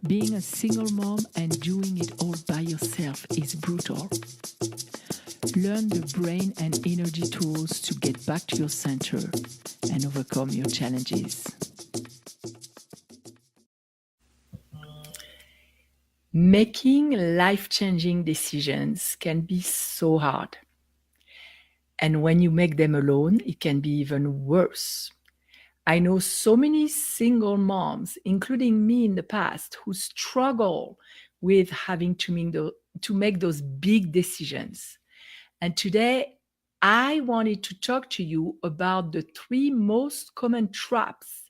Being a single mom and doing it all by yourself is brutal. Learn the brain and energy tools to get back to your center and overcome your challenges. Making life-changing decisions can be so hard. And when you make them alone, it can be even worse. I know so many single moms, including me in the past, who struggle with having to make those big decisions. And today, I wanted to talk to you about the 3 most common traps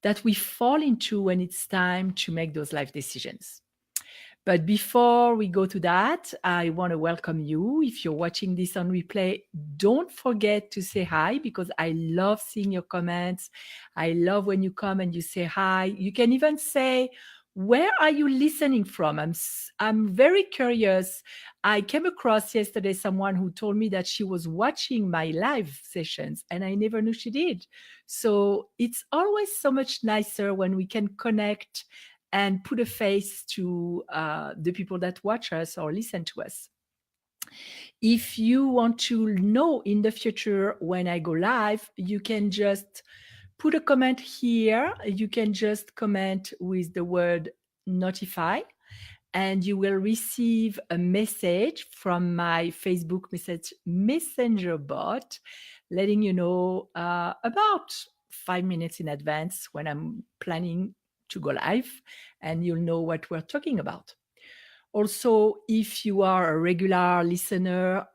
that we fall into when it's time to make those life decisions. But before we go to that, I want to welcome you. If you're watching this on replay, don't forget to say hi because I love seeing your comments. I love when you come and you say hi. You can even say, where are you listening from? I'm very curious. I came across yesterday someone who told me that she was watching my live sessions and I never knew she did. So it's always so much nicer when we can connect and put a face to the people that watch us or listen to us. If you want to know in the future when I go live, you can just put a comment here. You can just comment with the word notify, and you will receive a message from my Facebook messenger bot letting you know about 5 minutes in advance when I'm planning to go live, and you'll know what we're talking about. Also, if you are a regular listener,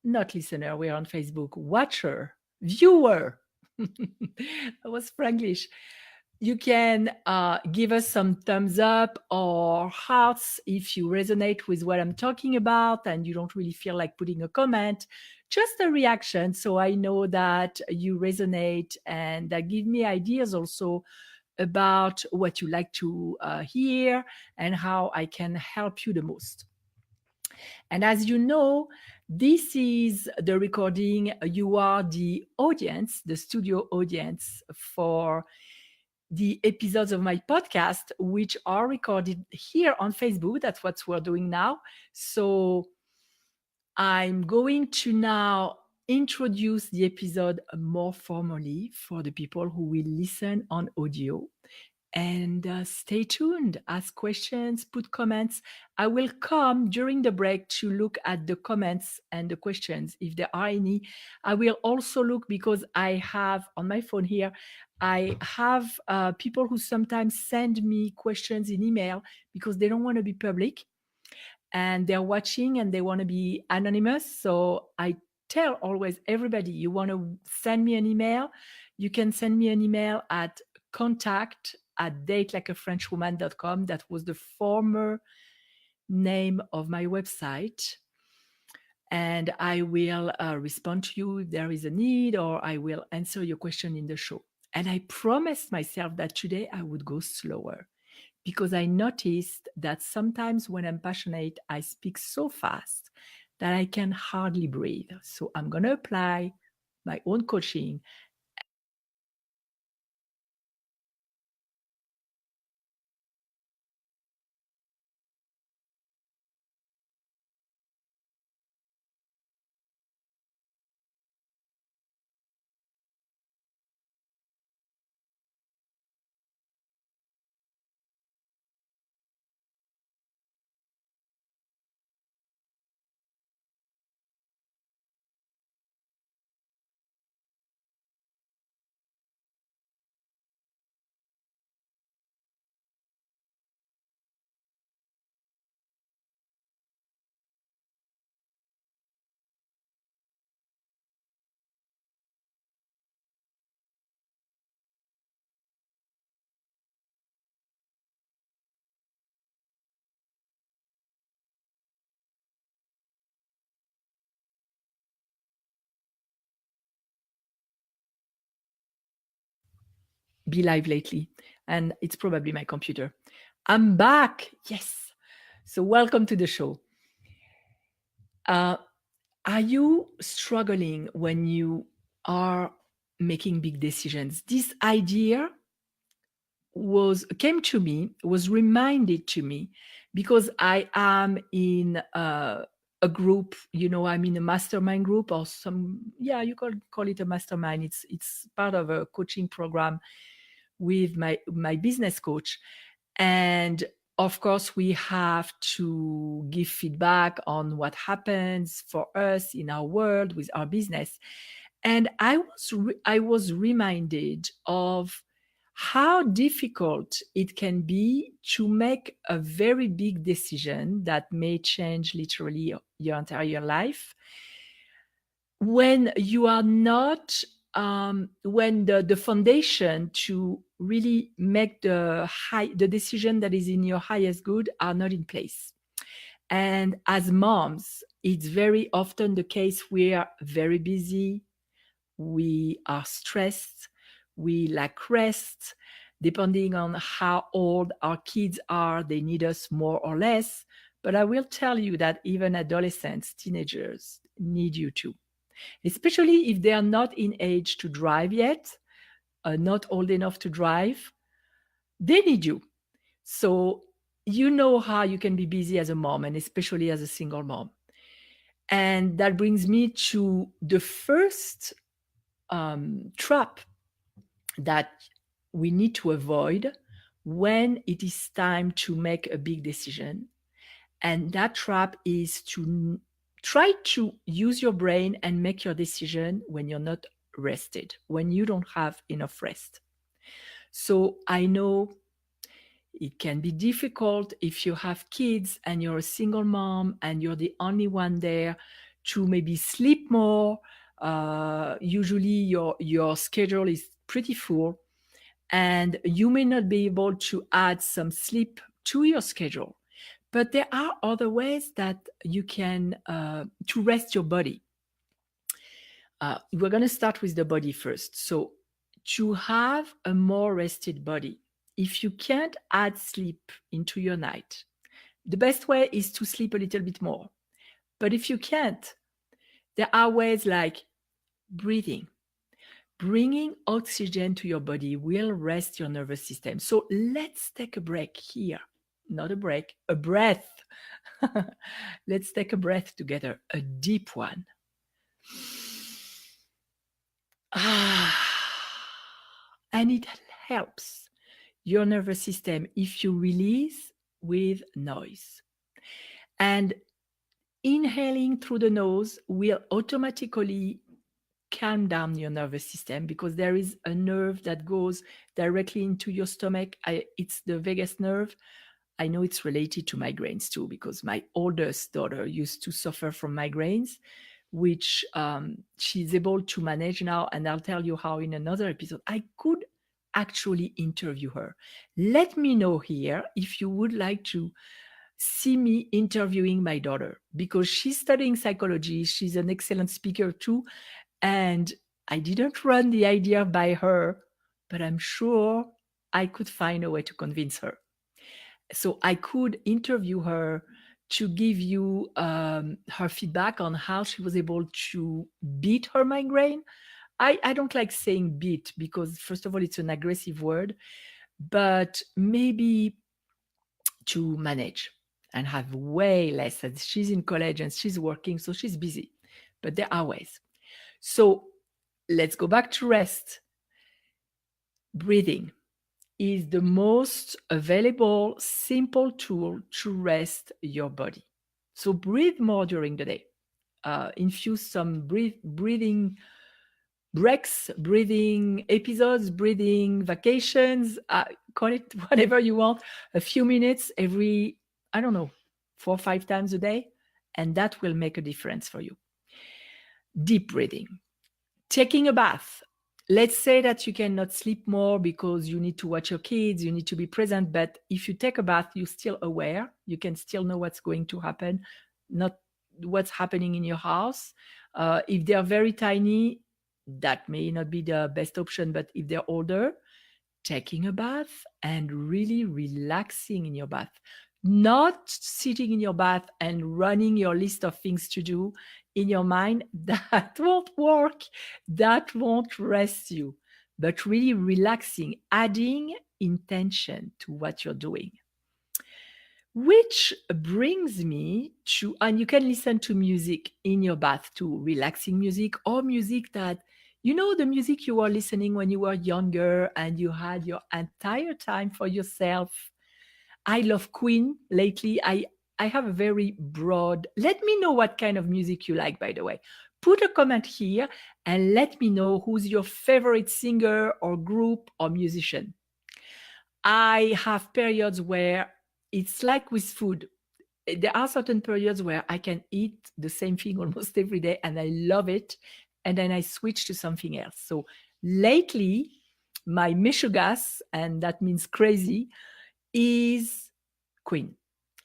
not listener, we're on Facebook, watcher, viewer, that was Franglish. You can give us some thumbs up or hearts if you resonate with what I'm talking about and you don't really feel like putting a comment, just a reaction. So I know that you resonate, and that give me ideas also about what you like to hear and how I can help you the most. And as you know, this is the recording. You are the audience, the studio audience for the episodes of my podcast, which are recorded here on Facebook. That's what we're doing now. So I'm going to now introduce the episode more formally for the people who will listen on audio. And stay tuned, ask questions, put comments. I will come during the break to look at the comments and the questions if there are any. I will also look, because I have on my phone here, I have people who sometimes send me questions in email because they don't want to be public and they're watching and they want to be anonymous. So I tell always everybody, you want to send me an email, you can send me an email at contact@datelikeafrenchwoman.com. That was the former name of my website. And I will respond to you if there is a need, or I will answer your question in the show. And I promised myself that today I would go slower, because I noticed that sometimes when I'm passionate, I speak so fast that I can hardly breathe. So I'm going to apply my own coaching. Be live lately, and it's probably my computer. I'm back. Yes. So welcome to the show. Are you struggling when you are making big decisions? This idea was reminded to me, because I am in a group. I'm in a mastermind group, or yeah, you could call it a mastermind. It's part of a coaching program with my business coach. And of course, we have to give feedback on what happens for us in our world with our business. And I was reminded of how difficult it can be to make a very big decision that may change literally your entire life, when you are not when the foundation to really make the decision that is in your highest good are not in place. And as moms, it's very often the case. We are very busy, we are stressed, we lack rest. Depending on how old our kids are, they need us more or less. But I will tell you that even adolescents, teenagers need you too, especially if they are not in age to drive yet, not old enough to drive. They need you. So you know how you can be busy as a mom, and especially as a single mom. And that brings me to the first trap that we need to avoid when it is time to make a big decision. And that trap is to try to use your brain and make your decision when you're not rested, when you don't have enough rest. So I know it can be difficult if you have kids and you're a single mom and you're the only one there, to maybe sleep more. Usually your schedule is pretty full, and you may not be able to add some sleep to your schedule. But there are other ways that you can to rest your body. We're going to start with the body first. So to have a more rested body, if you can't add sleep into your night, the best way is to sleep a little bit more. But if you can't, there are ways like breathing. Bringing oxygen to your body will rest your nervous system. So let's take a break here. Not a break, a breath. Let's take a breath together, a deep one. And it helps your nervous system if you release with noise. And inhaling through the nose will automatically calm down your nervous system, because there is a nerve that goes directly into your stomach. It's the vagus nerve. I know it's related to migraines too, because my oldest daughter used to suffer from migraines, which she's able to manage now. And I'll tell you how in another episode. I could actually interview her. Let me know here if you would like to see me interviewing my daughter, because she's studying psychology. She's an excellent speaker too. And I didn't run the idea by her, but I'm sure I could find a way to convince her. So I could interview her to give you her feedback on how she was able to beat her migraine. I don't like saying beat, because first of all, it's an aggressive word, but maybe to manage and have way less. She's in college and she's working, so she's busy, but there are ways. So let's go back to rest. Breathing is the most available, simple tool to rest your body. So breathe more during the day. Infuse some breathing breaks, breathing episodes, breathing vacations, call it whatever you want, a few minutes every, 4 or 5 times a day, and that will make a difference for you. Deep breathing. Taking a bath. Let's say that you cannot sleep more because you need to watch your kids, you need to be present, but if you take a bath, you're still aware, you can still know what's going to happen, not what's happening in your house. If they're very tiny, that may not be the best option, but if they're older, taking a bath and really relaxing in your bath, not sitting in your bath and running your list of things to do in your mind. That won't work. That won't rest you. But really relaxing, adding intention to what you're doing. Which brings me to, and you can listen to music in your bath too, relaxing music or music that, the music you were listening when you were younger and you had your entire time for yourself. I love Queen lately. I have a very broad, let me know what kind of music you like, by the way. Put a comment here and let me know who's your favorite singer or group or musician. I have periods where it's like with food. There are certain periods where I can eat the same thing almost every day and I love it. And then I switch to something else. So lately, my Meshugas, and that means crazy, is Queen.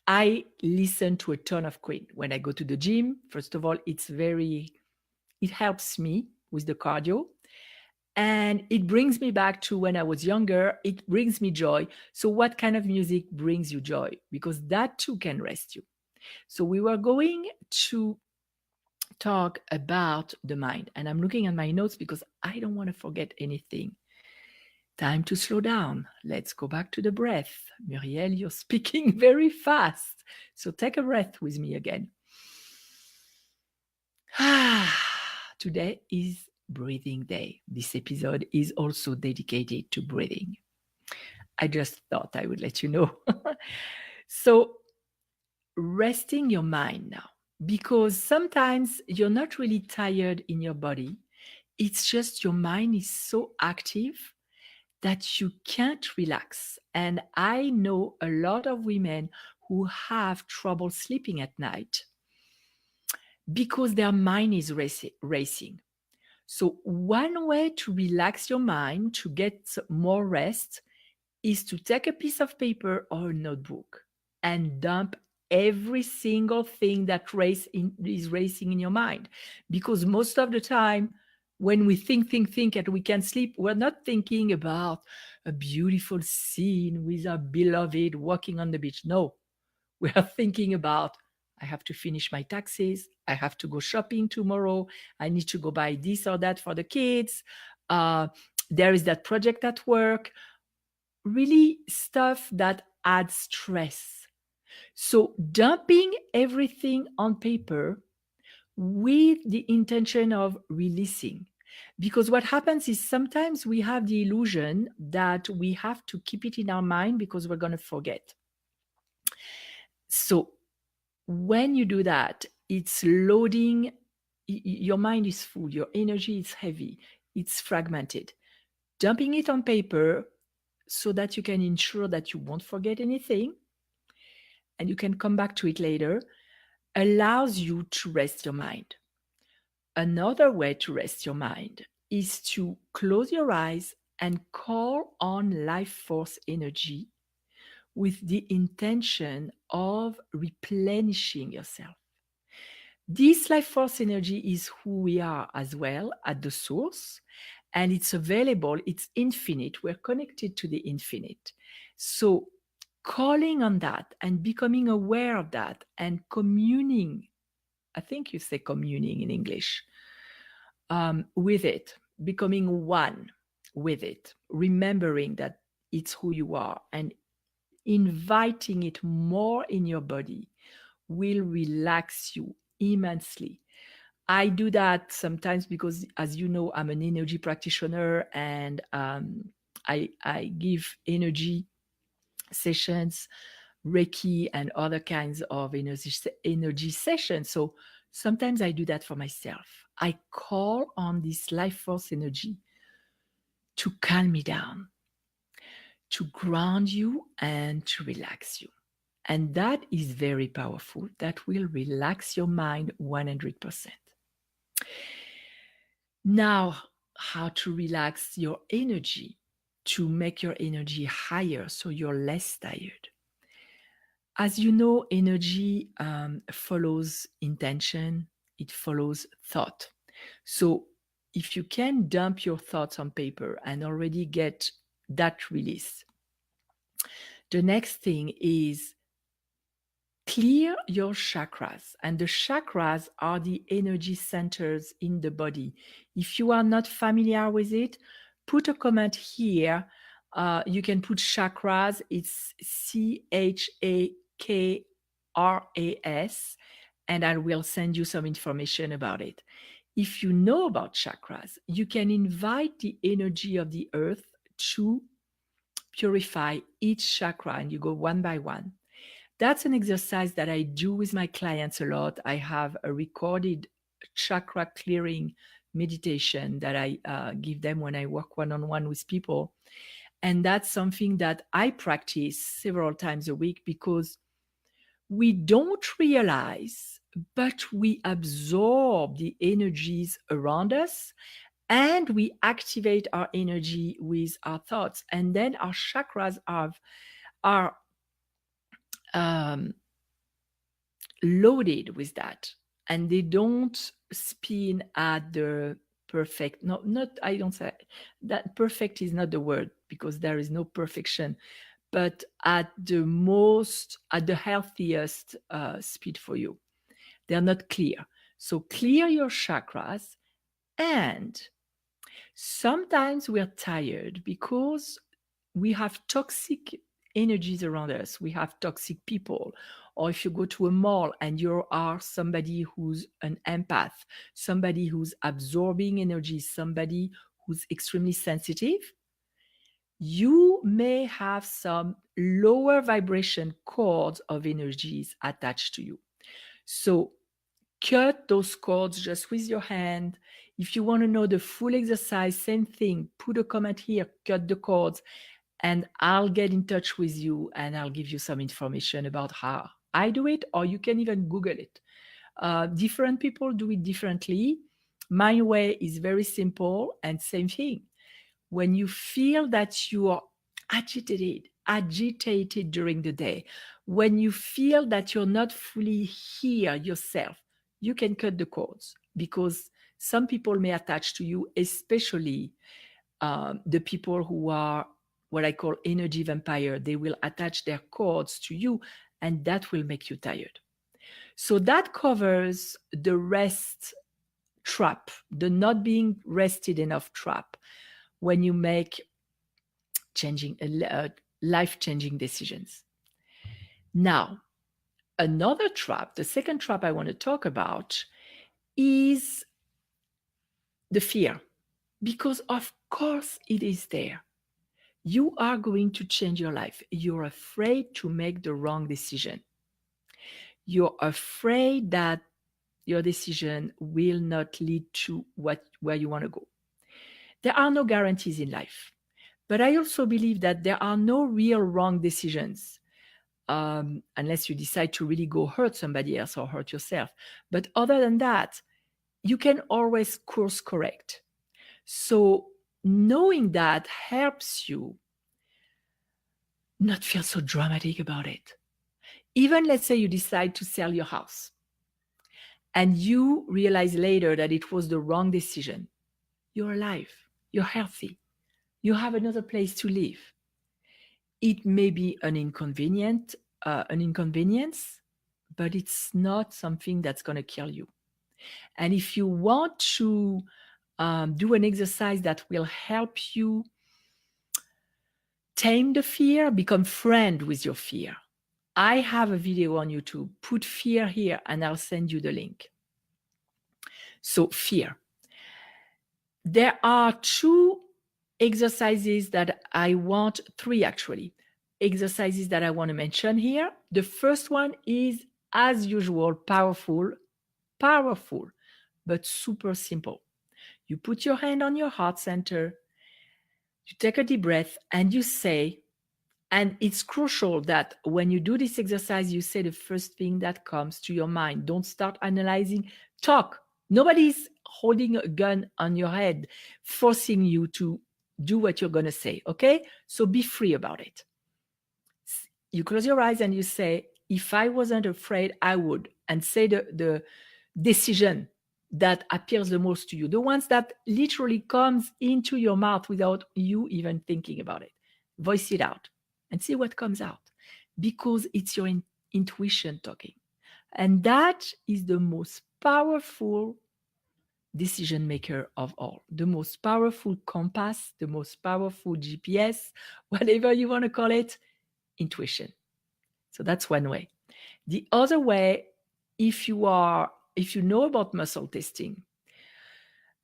I listen to a ton of Queen. When I go to the gym, first of all, it helps me with the cardio. And it brings me back to when I was younger. It brings me joy. So, what kind of music brings you joy? Because that too can rest you. So, we were going to talk about the mind. And I'm looking at my notes because I don't want to forget anything. Time to slow down. Let's go back to the breath. Murielle, you're speaking very fast. So, take a breath with me again. Today is breathing day. This episode is also dedicated to breathing. I just thought I would let you know. So, resting your mind now, because sometimes you're not really tired in your body. It's just your mind is so active that you can't relax. And I know a lot of women who have trouble sleeping at night because their mind is racing. So, one way to relax your mind to get more rest is to take a piece of paper or a notebook and dump every single thing that is racing in your mind. Because most of the time, when we think, and we can't sleep, we're not thinking about a beautiful scene with our beloved walking on the beach. No, we are thinking about, I have to finish my taxes. I have to go shopping tomorrow. I need to go buy this or that for the kids. There is that project at work. Really stuff that adds stress. So dumping everything on paper with the intention of releasing. Because what happens is sometimes we have the illusion that we have to keep it in our mind because we're going to forget. So when you do that, it's loading, your mind is full, your energy is heavy, it's fragmented. Dumping it on paper so that you can ensure that you won't forget anything and you can come back to it later allows you to rest your mind. Another way to rest your mind is to close your eyes and call on life force energy with the intention of replenishing yourself. This life force energy is who we are as well at the source, and it's available, it's infinite. We're connected to the infinite. So, calling on that and becoming aware of that and communing, I think you say communing in English, with it, becoming one with it, remembering that it's who you are and inviting it more in your body will relax you immensely. I do that sometimes because, as you know, I'm an energy practitioner and I give energy sessions, Reiki, and other kinds of energy sessions. So sometimes I do that for myself. I call on this life force energy to calm me down, to ground you, and to relax you. And that is very powerful. That will relax your mind 100%. Now, how to relax your energy to make your energy higher so you're less tired. As you know, energy follows intention, it follows thought. So if you can dump your thoughts on paper and already get that release, the next thing is clear your chakras. And the chakras are the energy centers in the body. If you are not familiar with it, put a comment here You can put chakras. It's CHAKRAS, and I will send you some information about it. If you know about chakras, you can invite the energy of the earth to purify each chakra, and you go one by one. That's an exercise that I do with my clients a lot. I have a recorded chakra clearing meditation that I give them when I work one on one with people. And that's something that I practice several times a week because we don't realize, but we absorb the energies around us and we activate our energy with our thoughts. And then our chakras are um, loaded with that, and they don't spin at the perfect, no, not, I don't say that perfect is not the word because there is no perfection, but at the healthiest speed for you. They're not clear. So clear your chakras. And sometimes we're tired because we have toxic energies around us. We have toxic people. Or if you go to a mall and you are somebody who's an empath, somebody who's absorbing energy, somebody who's extremely sensitive, you may have some lower vibration cords of energies attached to you. So cut those cords just with your hand. If you want to know the full exercise, same thing, put a comment here, cut the cords, and I'll get in touch with you and I'll give you some information about how I do it, or you can even Google it. Different people do it differently. My way is very simple, and same thing. When you feel that you are agitated during the day, when you feel that you're not fully here yourself, you can cut the cords because some people may attach to you, especially the people who are what I call energy vampire. They will attach their cords to you, and that will make you tired. So that covers the rest trap, the not being rested enough trap when you make life-changing decisions. Now, another trap, the second trap I want to talk about is the fear, because of course it is there. You are going to change your life. You're afraid to make the wrong decision. You're afraid that your decision will not lead to where you want to go. There are no guarantees in life. But I also believe that there are no real wrong decisions, unless you decide to really go hurt somebody else or hurt yourself. But other than that, you can always course correct. So knowing that helps you not feel so dramatic about it. Even let's say you decide to sell your house and you realize later that it was the wrong decision. You're alive, you're healthy, you have another place to live. It may be an inconvenience, but it's not something that's going to kill you. And if you want to do an exercise that will help you tame the fear, become friend with your fear, I have a video on YouTube. Put fear here and I'll send you the link. So fear. There are two exercises that I want, three actually, exercises that I want to mention here. The first one is, as usual, powerful, but super simple. You put your hand on your heart center, you take a deep breath, and you say, and it's crucial that when you do this exercise, you say the first thing that comes to your mind. Don't start analyzing, talk. Nobody's holding a gun on your head, forcing you to do what you're going to say, okay? So be free about it. You close your eyes and you say, if I wasn't afraid, I would. And say the decision that appears the most to you, the ones that literally comes into your mouth without you even thinking about it. Voice it out and see what comes out, because it's your intuition talking. And that is the most powerful decision maker of all, the most powerful compass, the most powerful GPS, whatever you want to call it, intuition. So that's one way. The other way, if you know about muscle testing,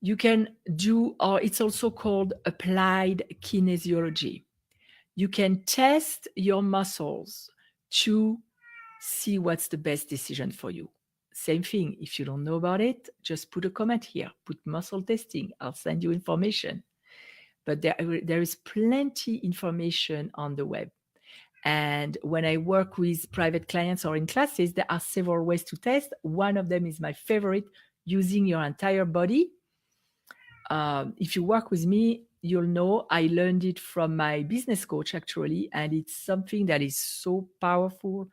you can do, or it's also called applied kinesiology. You can test your muscles to see what's the best decision for you. Same thing, if you don't know about it, just put a comment here, put muscle testing, I'll send you information. But there is plenty information on the web. And when I work with private clients or in classes, there are several ways to test. One of them is my favorite, using your entire body. If you work with me, you'll know I learned it from my business coach, actually, and it's something that is so powerful.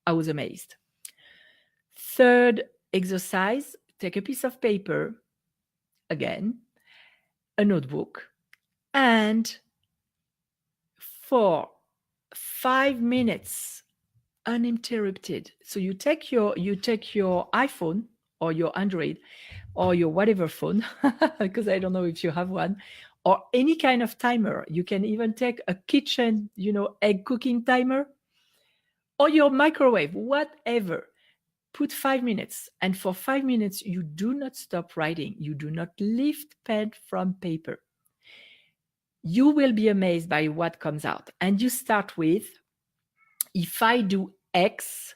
I was amazed. Third exercise, take a piece of paper, again, a notebook, and for 5 minutes, uninterrupted. So you take your iPhone or your Android or your whatever phone, because I don't know if you have one, or any kind of timer. You can even take a kitchen, egg cooking timer, or your microwave, whatever. Put 5 minutes, and for 5 minutes, you do not stop writing. You do not lift pen from paper. You will be amazed by what comes out. And you start with, if I do X,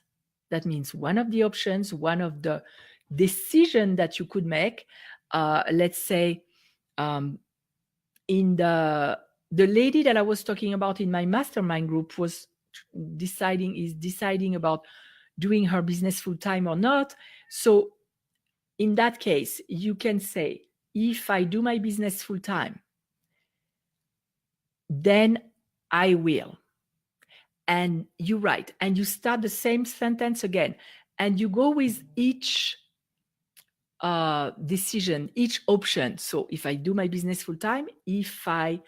that means one of the options, one of the decision that you could make. Let's say, in the lady that I was talking about in my mastermind group was deciding about doing her business full time or not. So in that case, you can say, if I do my business full time, then I will. And you write, and you start the same sentence again, and you go with each decision, each option. So if I do my business full time, if I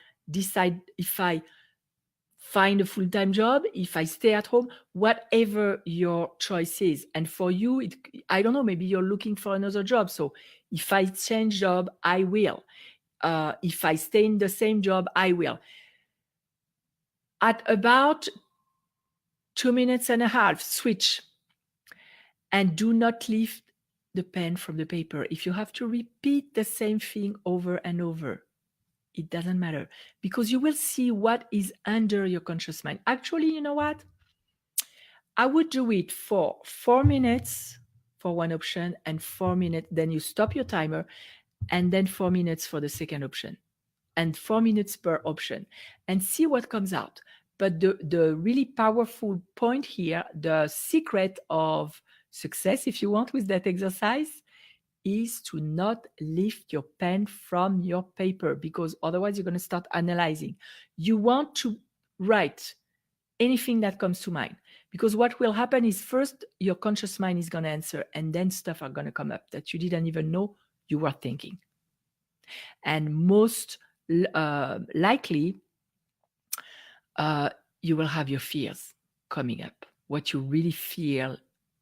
find a full-time job, if I stay at home, whatever your choice is. And for you, I don't know, maybe you're looking for another job. So if I change job, I will. If I stay in the same job, I will. At about 2.5 minutes, switch. And do not lift the pen from the paper. If you have to repeat the same thing over and over, it doesn't matter, because you will see what is under your conscious mind. Actually, you know what? I would do it for 4 minutes for one option and 4 minutes. Then you stop your timer, and then 4 minutes for the second option, and 4 minutes per option, and see what comes out. But the really powerful point here, the secret of success, if you want, with that exercise, is to not lift your pen from your paper, because otherwise you're going to start analyzing. You want to write anything that comes to mind, because what will happen is, first your conscious mind is going to answer, and then stuff are going to come up that you didn't even know you were thinking. And most likely, you will have your fears coming up, what you really feel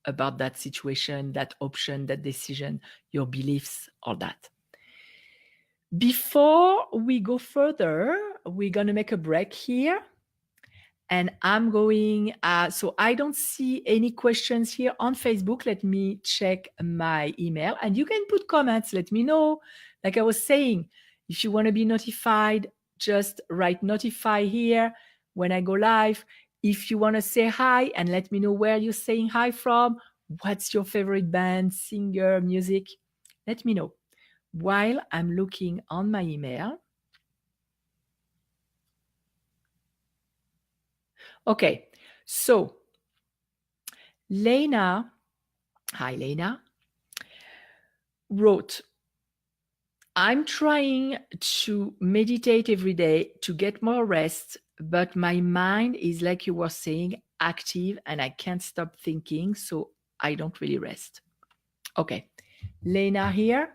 about that situation, that option, that decision, your beliefs, all that. Before we go further, we're going to make a break here. And I'm going, so I don't see any questions here on Facebook. Let me check my email. And you can put comments, let me know. Like I was saying, if you want to be notified, just write notify here when I go live. If you want to say hi and let me know where you're saying hi from, what's your favorite band, singer, music, let me know. While I'm looking on my email. Okay, so Lena, hi Lena, wrote, I'm trying to meditate every day to get more rest, but my mind is, like you were saying, active and I can't stop thinking, so I don't really rest. Okay, Lena here.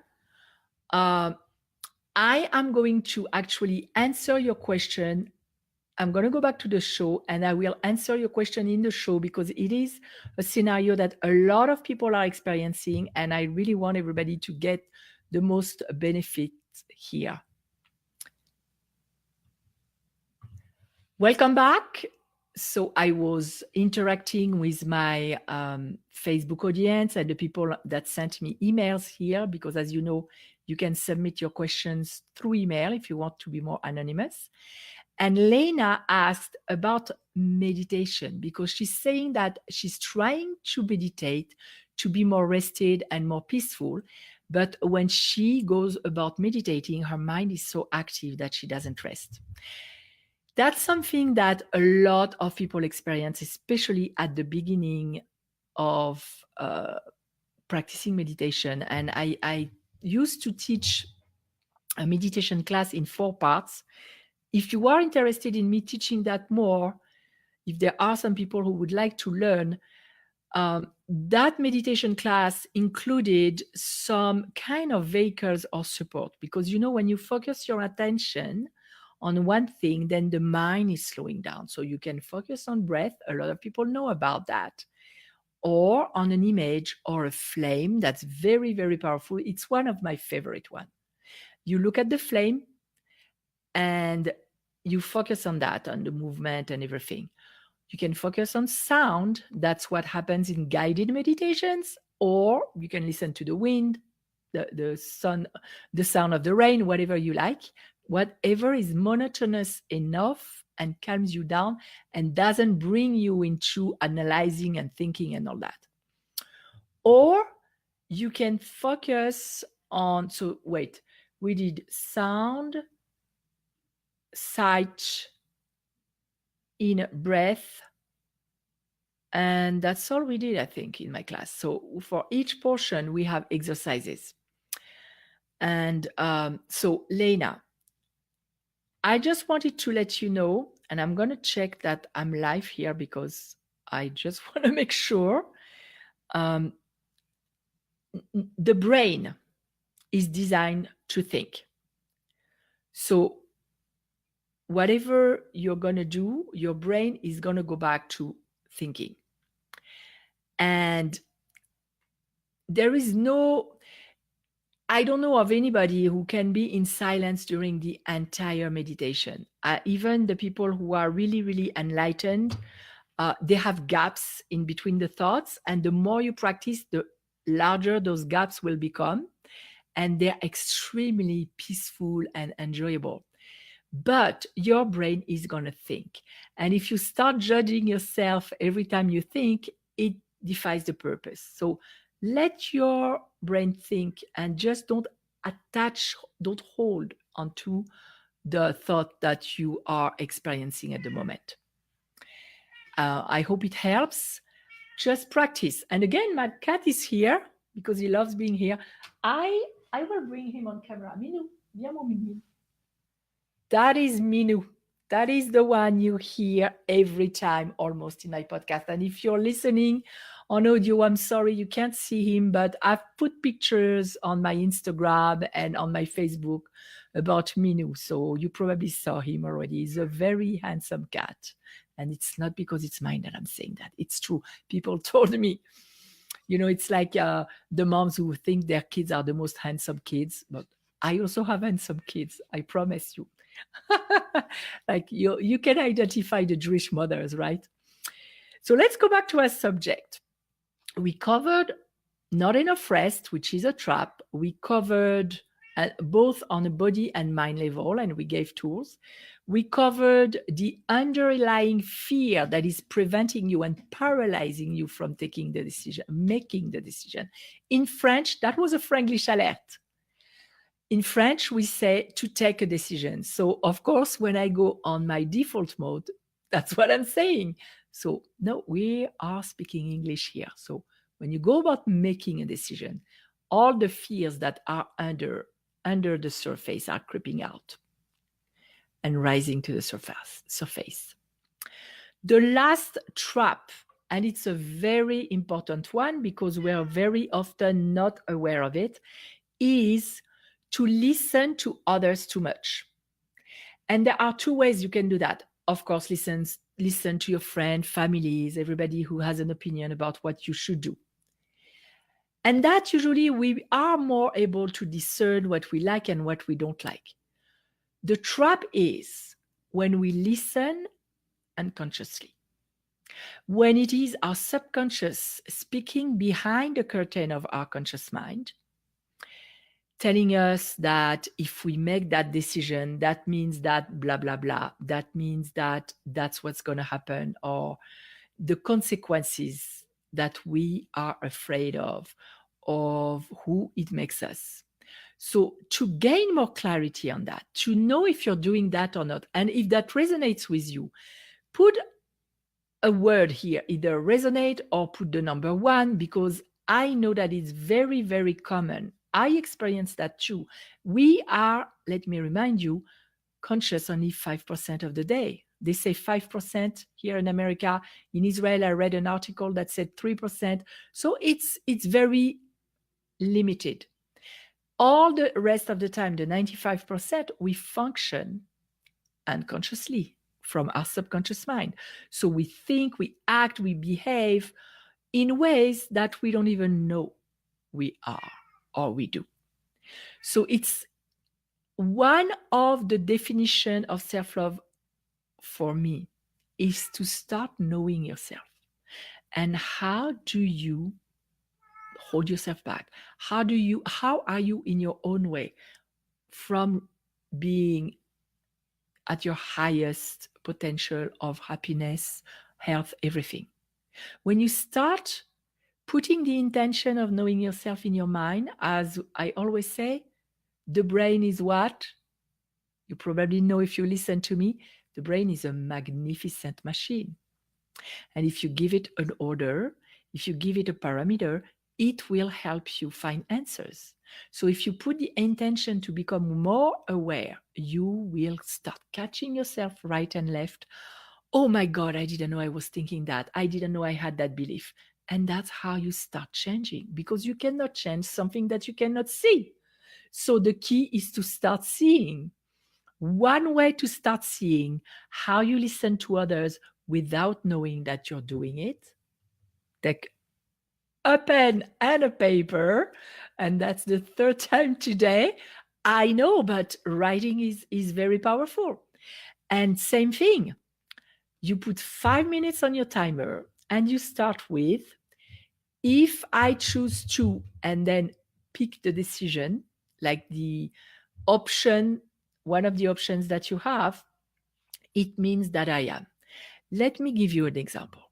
I am going to actually answer your question. I'm going to go back to the show and I will answer your question in the show, because it is a scenario that a lot of people are experiencing, and I really want everybody to get the most benefit here. Welcome back. So I was interacting with my Facebook audience and the people that sent me emails here, because as you know, you can submit your questions through email if you want to be more anonymous. And Lena asked about meditation, because she's saying that she's trying to meditate to be more rested and more peaceful. But when she goes about meditating, her mind is so active that she doesn't rest. That's something that a lot of people experience, especially at the beginning of practicing meditation. And I used to teach a meditation class in 4 parts. If you are interested in me teaching that more, if there are some people who would like to learn, that meditation class included some kind of vehicles or support. Because, when you focus your attention on one thing, then the mind is slowing down. So you can focus on breath. A lot of people know about that. Or on an image or a flame. That's very, very powerful. It's one of my favorite ones. You look at the flame and you focus on that, on the movement and everything. You can focus on sound. That's what happens in guided meditations. Or you can listen to the wind, the sun, the sound of the rain, whatever you like. Whatever is monotonous enough and calms you down and doesn't bring you into analyzing and thinking and all that. Or you can focus on, we did sound, sight, in breath, and that's all we did, I think, in my class. So for each portion, we have exercises. And so Lena, I just wanted to let you know, and I'm going to check that I'm live here because I just want to make sure. The brain is designed to think. So whatever you're going to do, your brain is going to go back to thinking. And there is I don't know of anybody who can be in silence during the entire meditation. Even the people who are really, really enlightened, they have gaps in between the thoughts. And the more you practice, the larger those gaps will become. And they're extremely peaceful and enjoyable. But your brain is going to think. And if you start judging yourself every time you think, it defies the purpose. So let your brain think and just don't hold onto the thought that you are experiencing at the moment. I hope it helps. Just practice. And again, my cat is here because he loves being here. I will bring him on camera. Minou, viens mon Minou. That is Minou. That is the one you hear every time almost in my podcast. And if you're listening on audio, I'm sorry you can't see him, but I've put pictures on my Instagram and on my Facebook about Minou. So you probably saw him already. He's a very handsome cat. And it's not because it's mine that I'm saying that. It's true. People told me, it's like the moms who think their kids are the most handsome kids. But I also have handsome kids. I promise you. Like you can identify the Jewish mothers, right? So let's go back to our subject. We covered not enough rest, which is a trap. We covered both on a body and mind level, and we gave tools. We covered the underlying fear that is preventing you and paralyzing you from making the decision. In French, that was a Franglish alert. In French, we say to take a decision. So, of course, when I go on my default mode, that's what I'm saying. So, no, we are speaking English here. So, when you go about making a decision, all the fears that are under the surface are creeping out and rising to the surface. The last trap, and it's a very important one because we're very often not aware of it, is to listen to others too much. And there are 2 ways you can do that. Of course, listen to your friend, families, everybody who has an opinion about what you should do. And that usually we are more able to discern what we like and what we don't like. The trap is when we listen unconsciously, when it is our subconscious speaking behind the curtain of our conscious mind, telling us that if we make that decision, that means that blah, blah, blah. That means that that's what's going to happen, or the consequences that we are afraid of who it makes us. So to gain more clarity on that, to know if you're doing that or not, and if that resonates with you, put a word here, either resonate or put the number 1, because I know that it's very, very common. I experienced that too. We are, let me remind you, conscious only 5% of the day. They say 5% here in America. In Israel, I read an article that said 3%. So it's very limited. All the rest of the time, the 95%, we function unconsciously from our subconscious mind. So we think, we act, we behave in ways that we don't even know we are or we do. So it's one of the definition of self-love for me is to start knowing yourself. And how do you hold yourself back? How are you in your own way from being at your highest potential of happiness, health, everything? When you start putting the intention of knowing yourself in your mind, as I always say, the brain is what? You probably know if you listen to me. The brain is a magnificent machine. And if you give it an order, if you give it a parameter, it will help you find answers. So if you put the intention to become more aware, you will start catching yourself right and left. Oh my God, I didn't know I was thinking that. I didn't know I had that belief. And that's how you start changing, because you cannot change something that you cannot see. So the key is to start seeing. One way to start seeing how you listen to others without knowing that you're doing it, take a pen and a paper. And that's the 3rd time today. I know, but writing is very powerful. And same thing, you put 5 minutes on your timer and you start with, if I choose to, and then pick the decision, like the option, one of the options that you have, it means that I am. Let me give you an example.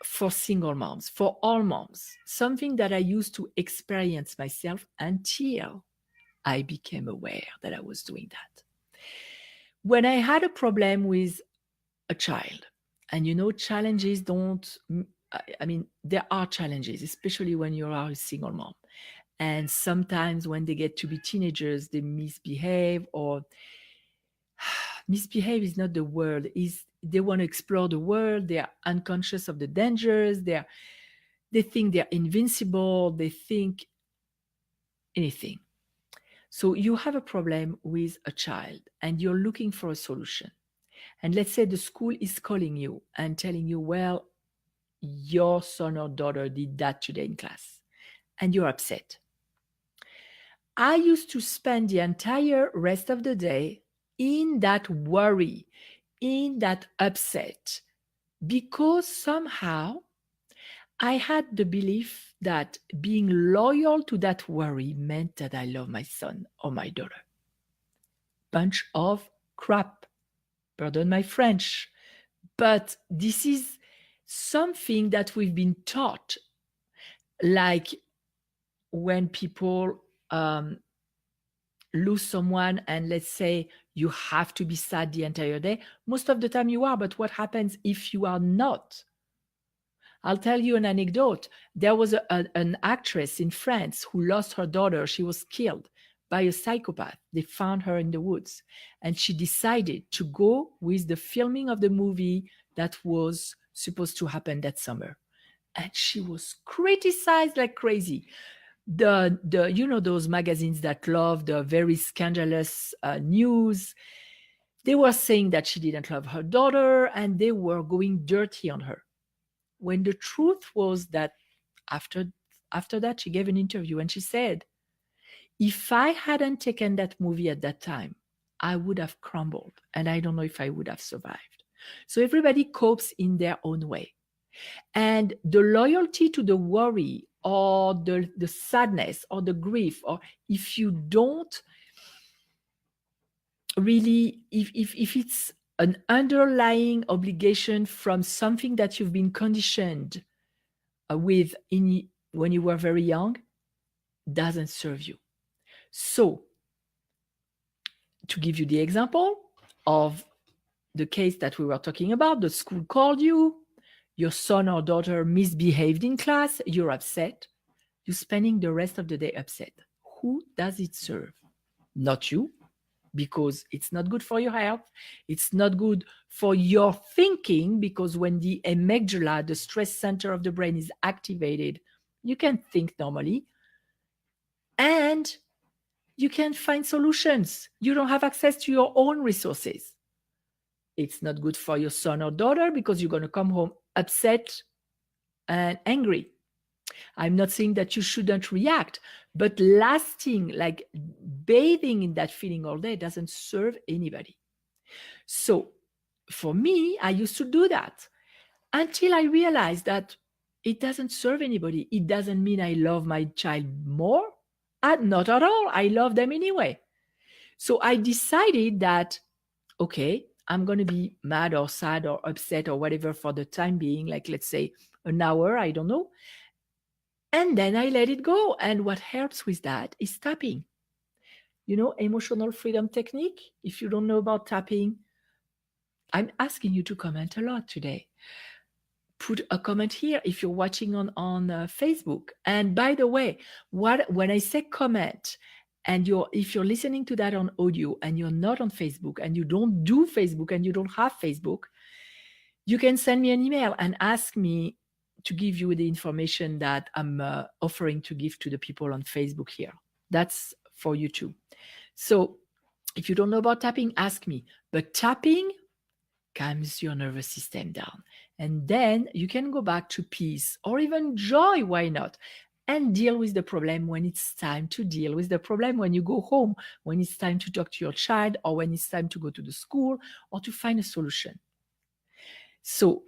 For single moms, for all moms, something that I used to experience myself until I became aware that I was doing that. When I had a problem with a child, and challenges don't, I mean, there are challenges, especially when you are a single mom. And sometimes when they get to be teenagers, they misbehave, or misbehave is not the word, is they want to explore the world, they are unconscious of the dangers, they think they're invincible, they think anything. So you have a problem with a child and you're looking for a solution. And let's say the school is calling you and telling you, well, your son or daughter did that today in class, and you're upset. I used to spend the entire rest of the day in that worry, in that upset, because somehow I had the belief that being loyal to that worry meant that I love my son or my daughter. Bunch of crap. Pardon my French. But this is something that we've been taught. Like when people lose someone and let's say you have to be sad the entire day. Most of the time you are, but what happens if you are not? I'll tell you an anecdote. There was an actress in France who lost her daughter. She was killed by a psychopath. They found her in the woods. And she decided to go with the filming of the movie that was supposed to happen that summer. And she was criticized like crazy. The those magazines that love the very scandalous news, they were saying that she didn't love her daughter and they were going dirty on her. When the truth was that after after that, she gave an interview and she said, if I hadn't taken that movie at that time, I would have crumbled and I don't know if I would have survived. So everybody copes in their own way. And the loyalty to the worry or the sadness or the grief, or if you don't really, if it's an underlying obligation from something that you've been conditioned with when you were very young, doesn't serve you. So, to give you the example of the case that we were talking about, the school called you, your son or daughter misbehaved in class, you're upset, you're spending the rest of the day upset. Who does it serve? Not you, because it's not good for your health. It's not good for your thinking, because when the amygdala, the stress center of the brain, is activated, you can think normally. And you can't find solutions. You don't have access to your own resources. It's not good for your son or daughter because you're going to come home upset and angry. I'm not saying that you shouldn't react, but lasting, like bathing in that feeling all day, doesn't serve anybody. So for me, I used to do that until I realized that it doesn't serve anybody. It doesn't mean I love my child more. Not at all. I love them anyway. So I decided that, okay, I'm going to be mad or sad or upset or whatever for the time being, like let's say an hour, I don't know. And then I let it go. And what helps with that is tapping. You know, emotional freedom technique. If you don't know about tapping, I'm asking you to comment a lot today. Put a comment here if you're watching on Facebook. And by the way, when I say comment, and if you're listening to that on audio and you're not on Facebook and you don't do Facebook and you don't have Facebook, you can send me an email and ask me to give you the information that I'm offering to give to the people on Facebook here. That's for you too. So if you don't know about tapping, ask me. But tapping calms your nervous system down. And then you can go back to peace or even joy, why not? And deal with the problem when it's time to deal with the problem, when you go home, when it's time to talk to your child, or when it's time to go to the school or to find a solution. So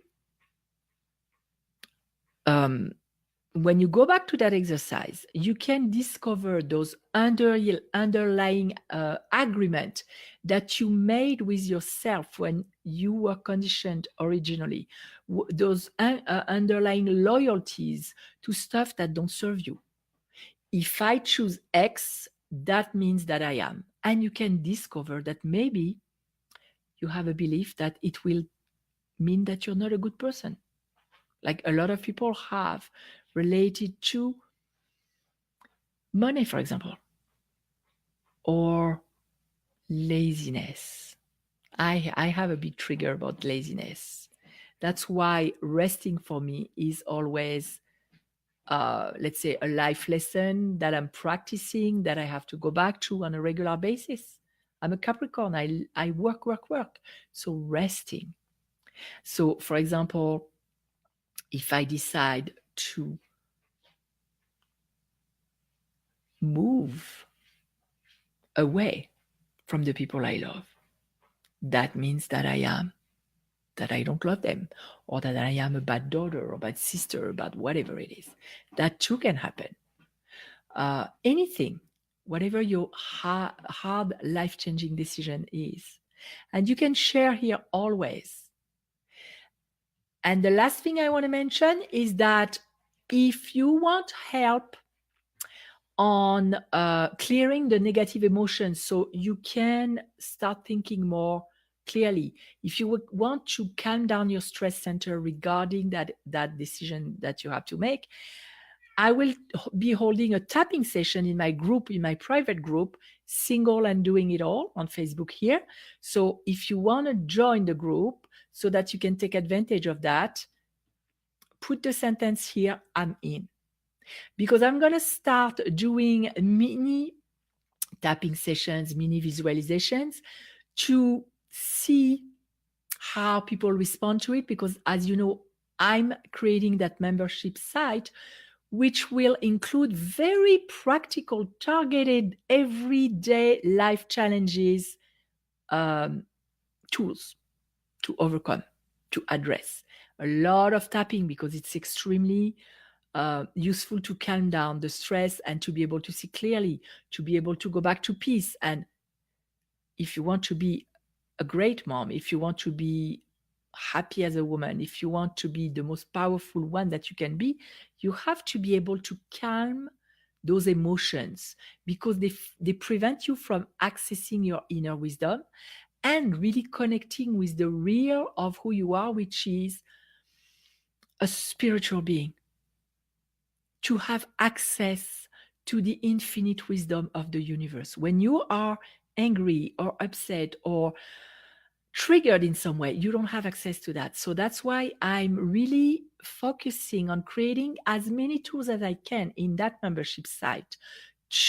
when you go back to that exercise, you can discover those underlying agreement that you made with yourself when you were conditioned originally, those underlying loyalties to stuff that don't serve you. If I choose X, that means that I am. And you can discover that maybe you have a belief that it will mean that you're not a good person, like a lot of people have, related to money, for example, or laziness. I have a big trigger about laziness. That's why resting for me is always, let's say, a life lesson that I'm practicing, that I have to go back to on a regular basis. I'm a Capricorn. I work. So resting. So, for example, if I decide to move away from the people I love, that means that I don't love them, or that I am a bad daughter or bad sister, or bad whatever it is. That too can happen. Anything, whatever your hard life-changing decision is. And you can share here always. And the last thing I want to mention is that if you want help on clearing the negative emotions so you can start thinking more clearly, if you would want to calm down your stress center regarding that decision that you have to make, I will be holding a tapping session in my group, in my private group, Single and Doing It All, on Facebook here. So if you want to join the group so that you can take advantage of that, put the sentence here, I'm in. Because I'm going to start doing mini tapping sessions, mini visualizations, to see how people respond to it. Because as you know, I'm creating that membership site which will include very practical, targeted, everyday life challenges, tools to overcome, to address. A lot of tapping because it's extremely useful to calm down the stress and to be able to see clearly, to be able to go back to peace. And if you want to be a great mom, if you want to be happy as a woman, if you want to be the most powerful one that you can be, you have to be able to calm those emotions because they prevent you from accessing your inner wisdom and really connecting with the real of who you are, which is a spiritual being. To have access to the infinite wisdom of the universe. When you are angry or upset or triggered in some way, you don't have access to that. So that's why I'm really focusing on creating as many tools as I can in that membership site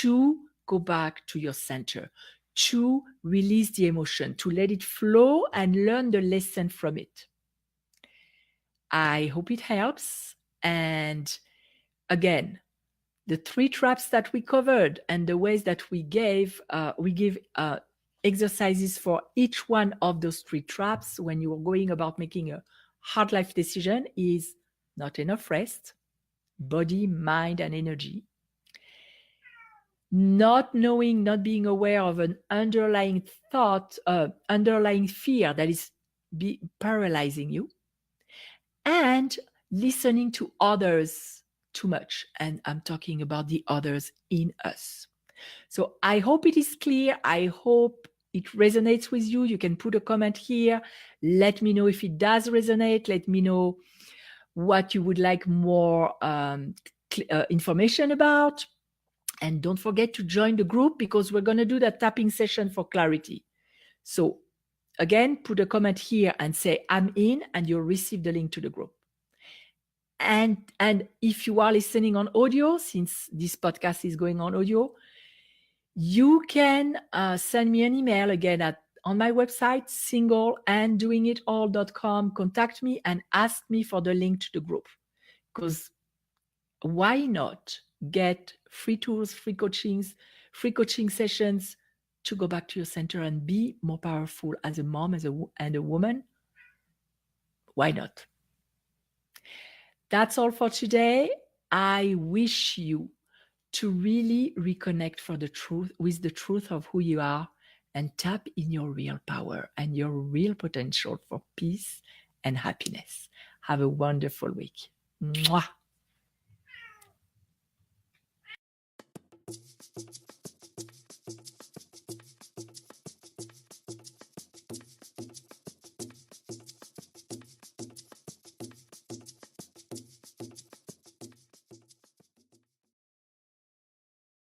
to go back to your center, to release the emotion, to let it flow and learn the lesson from it. I hope it helps. And again, the 3 traps that we covered and the ways that we give exercises for each one of those 3 traps when you are going about making a hard life decision is not enough rest, body, mind, and energy. Not knowing, not being aware of an underlying thought, underlying fear that is paralyzing you, and listening to others too much. And I'm talking about the others in us. So I hope it is clear. I hope it resonates with you. You can put a comment here. Let me know if it does resonate. Let me know what you would like more information about. And don't forget to join the group because we're going to do that tapping session for clarity. So again, put a comment here and say, I'm in, and you'll receive the link to the group. And if you are listening on audio, since this podcast is going on audio, you can send me an email again on my website, singleanddoingitall.com. Contact me and ask me for the link to the group. Because why not get free tools, free coaching sessions to go back to your center and be more powerful as a mom and a woman? Why not? That's all for today. I wish you to really reconnect with the truth of who you are and tap in your real power and your real potential for peace and happiness. Have a wonderful week. Mwah.